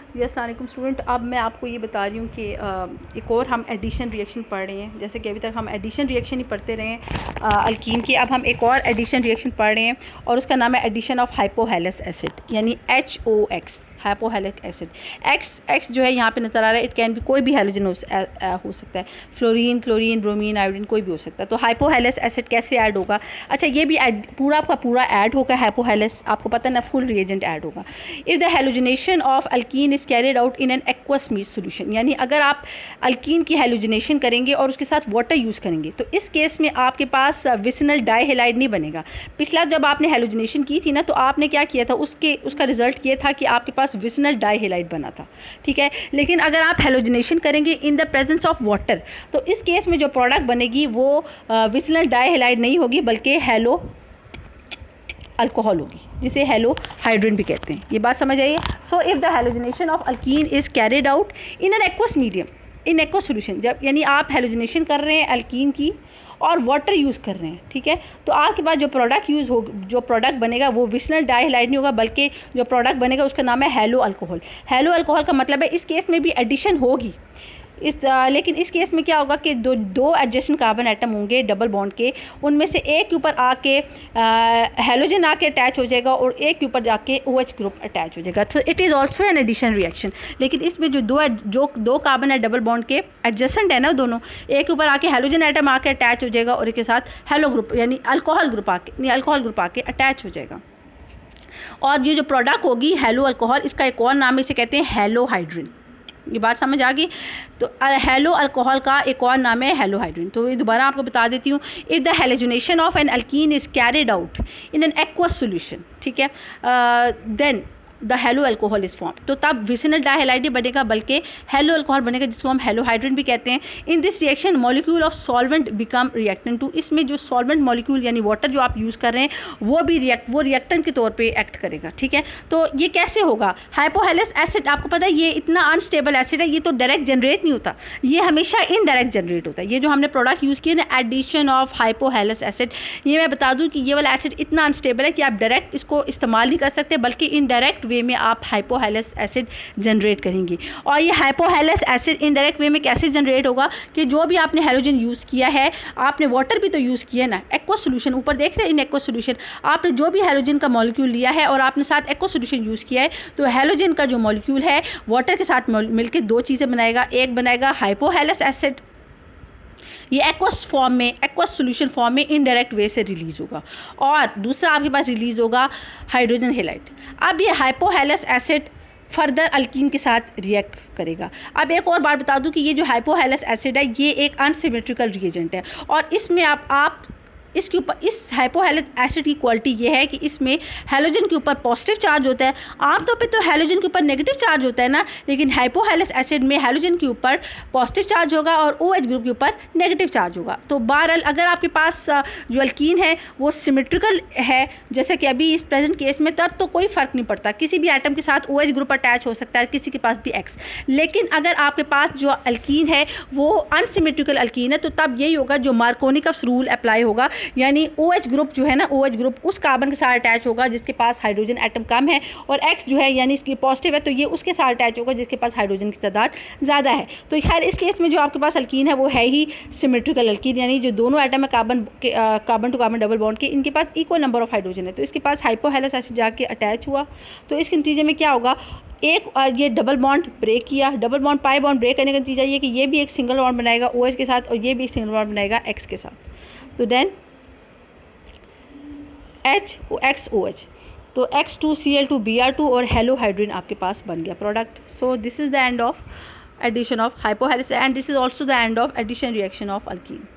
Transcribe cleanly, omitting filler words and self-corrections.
जी अस्सलाम वालेकुम स्टूडेंट। अब मैं आपको ये बता रही हूँ कि एक और हम एडिशन रिएक्शन पढ़ रहे हैं। जैसे कि अभी तक हम एडिशन रिएक्शन ही पढ़ते रहे हैं अल्कीन की। अब हम एक और एडिशन रिएक्शन पढ़ रहे हैं और उसका नाम है एडिशन ऑफ हाइपोहेलस एसिड यानी HOX, हाइपोहेलिक एसिड। एक्स जो है यहाँ पे नज़र आ रहा है, इट कैन भी कोई भी हेलोजन हो सकता है, फ्लोरीन, क्लोरीन, ब्रोमीन, आयोडीन, कोई भी हो सकता है। तो हाइपोहेलस एसिड कैसे ऐड होगा? अच्छा, ये भी पूरा का पूरा ऐड होगा हाइपोहेलस, आपको पता है ना, फुल रिएजेंट ऐड होगा। If the halogenation of alkene is carried out in an aqueous meet solution, यानी अगर आप अल्कीन की हेलोजिनेशन करेंगे और उसके साथ वाटर यूज़ करेंगे तो इस केस में आपके पास विसिनल डाइहेलाइड नहीं बनेगा। पिछला जब आपने हेलोजिनेशन की थी ना, तो आपने क्या किया था, उसका रिजल्ट ये था कि आपके पास विसिनल डाइहेलाइड बना था, ठीक है। लेकिन अगर आप हेलोजिनेशन करेंगे in the presence of water तो इस केस में जो प्रोडक्ट बनेगी वो विसिनल डाइहेलाइड नहीं होगी बल्कि हेलो अल्कोहल होगी, जिसे हेलो हाइड्रोजन भी कहते हैं। ये बात समझ आइए। So if the halogenation of alkene is carried out in an aqueous medium, in aqueous solution, जब यानी आप हेलोजिनेशन कर रहे हैं अल्कीन की और वाटर यूज़ कर रहे हैं, ठीक है, तो आपके पास जो प्रोडक्ट बनेगा वो विसिनल डाइहेलाइड नहीं होगा बल्कि जो प्रोडक्ट बनेगा उसका नाम है हेलो अल्कोहल। हेलो अल्कोहल का मतलब है इस केस में भी एडिशन होगी लेकिन इस केस में क्या होगा कि दो एडजेसेंट कार्बन एटम होंगे डबल बॉन्ड के, उनमें से एक के ऊपर आके हेलोजन आके अटैच हो जाएगा और एक के ऊपर जाके OH ग्रुप अटैच हो जाएगा। तो it is also an addition reaction. लेकिन इसमें जो दो कार्बन है डबल बॉन्ड के एडजेसेंट है ना दोनों, एक के ऊपर आके हेलोजन एटम आके अटैच हो जाएगा और एक के साथ हेलो ग्रुप यानी अल्कोहल ग्रुप आके अटैच हो जाएगा। और ये जो प्रोडक्ट होगी हेलो अल्कोहल, इसका एक और नाम इसे कहते हैं हेलो हाइड्रोजन। ये बात समझ आ गई? तो हेलो अल्कोहल का एक और नाम है हेलो हाइड्रोजन। तो ये दोबारा आपको बता देती हूँ। If the halogenation of an alkene is carried out in an aqueous solution, ठीक है, then the halo alcohol is form, तो तब विसिनल डाइहेलाइड नहीं बनेगा बल्कि हेलो अल्कोहल बनेगा, जिसको हम हेलो हाइड्रोजन भी कहते हैं। In this reaction molecule of solvent become reactant too, इसमें जो सॉल्वेंट मॉलिक्यूल यानी वाटर जो आप यूज़ कर रहे हैं वो भी रिएक्टेंट के तौर पे एक्ट करेगा, ठीक है। तो ये कैसे होगा? हाइपोहेलस एसिड आपको पता है ये इतना अनस्टेबल एसिड है, ये तो डायरेक्ट जनरेट नहीं होता, ये हमेशा इनडायरेक्ट जनरेट होता है। ये जो हमने प्रोडक्ट यूज़ किया ना एडिशन ऑफ हाइपोहेलस एसिड, ये मैं बता दूँ कि ये वाला एसिड इतना अनस्टेबल है कि आप डायरेक्ट इसको इस्तेमाल नहीं कर सकते बल्कि इनडायरेक्ट वे में आप हाइपोहेलस एसिड जनरेट करेंगे। और ये हाइपोहेलस एसिड इनडायरेक्ट वे में कैसे जनरेट होगा कि जो भी आपने हेलोजन यूज़ किया है, आपने वाटर भी तो यूज़ किया ना, एक्वस सोल्यूशन ऊपर देख रहे हैं, इन एक्वस सोल्यूशन आपने जो भी हेलोजन का मॉलिक्यूल लिया है और आपने साथ एक्वस सोल्यूशन यूज़ किया है, तो हेलोजन का जो मॉलिक्यूल है वाटर के साथ मिलकर दो चीज़ें बनाएगा। एक बनाएगा हाइपोहेलस एसिड, ये एक्वस सोल्यूशन फॉर्म में इनडायरेक्ट वे से रिलीज़ होगा, और दूसरा आपके पास रिलीज़ होगा हाइड्रोजन हेलाइड। अब ये हाइपोहेलस एसिड फर्दर अल्कीन के साथ रिएक्ट करेगा। अब एक और बात बता दूं कि ये जो हाइपोहेलस एसिड है ये एक अनसिमेट्रिकल रिएजेंट है और इसमें आप इसके ऊपर इस हाइपोहेलस एसिड की क्वालिटी ये है कि इसमें हेलोजन के ऊपर पॉजिटिव चार्ज होता है। आमतौर पे तो हेलोजन के ऊपर नेगेटिव चार्ज होता है ना, लेकिन हाइपोहेलस एसिड में हेलोजन के ऊपर पॉजिटिव चार्ज होगा और OH ग्रुप के ऊपर नेगेटिव चार्ज होगा। तो बहरहाल अगर आपके पास जो अल्कीन है वो सिमेट्रिकल है जैसे कि अभी इस प्रेजेंट केस में, तब तो कोई फ़र्क नहीं पड़ता, किसी भी एटम के साथ OH ग्रुप अटैच हो सकता है, किसी के पास भी X। लेकिन अगर आपके पास जो अल्कीन है वो अनसिमेट्रिकल अल्कीन है तो तब यही होगा जो मार्कोनिकस रूल अप्लाई होगा, यानी OH ग्रुप जो है ना, OH ग्रुप उस कार्बन के साथ अटैच होगा जिसके पास हाइड्रोजन एटम कम है, और X जो है यानी इसकी पॉजिटिव है तो ये उसके साथ अटैच होगा जिसके पास हाइड्रोजन की तादाद ज़्यादा है। तो खैर इस केस में जो आपके पास अल्कीन है वो है ही सिमेट्रिकल अल्कीन, यानी जो दोनों एटम है carbon to carbon double bond के, इनके पास इक्वल नंबर ऑफ हाइड्रोजन है। तो इसके पास हाइपोहेलस एसिड जाके अटैच हुआ तो इसके नतीजे में क्या होगा, एक ये डबल बॉन्ड ब्रेक किया, double bond pi bond break करने का नतीजा ये कि ये भी एक सिंगल बॉन्ड बनाएगा OH के साथ और ये भी एक सिंगल बॉन्ड बनाएगा X के साथ। तो देन HOX, तो X2Cl2Br2 और हेलो हाइड्रोजन आपके पास बन गया product. So this is the end of addition of hypohalous and this is also the end of addition reaction of alkyne.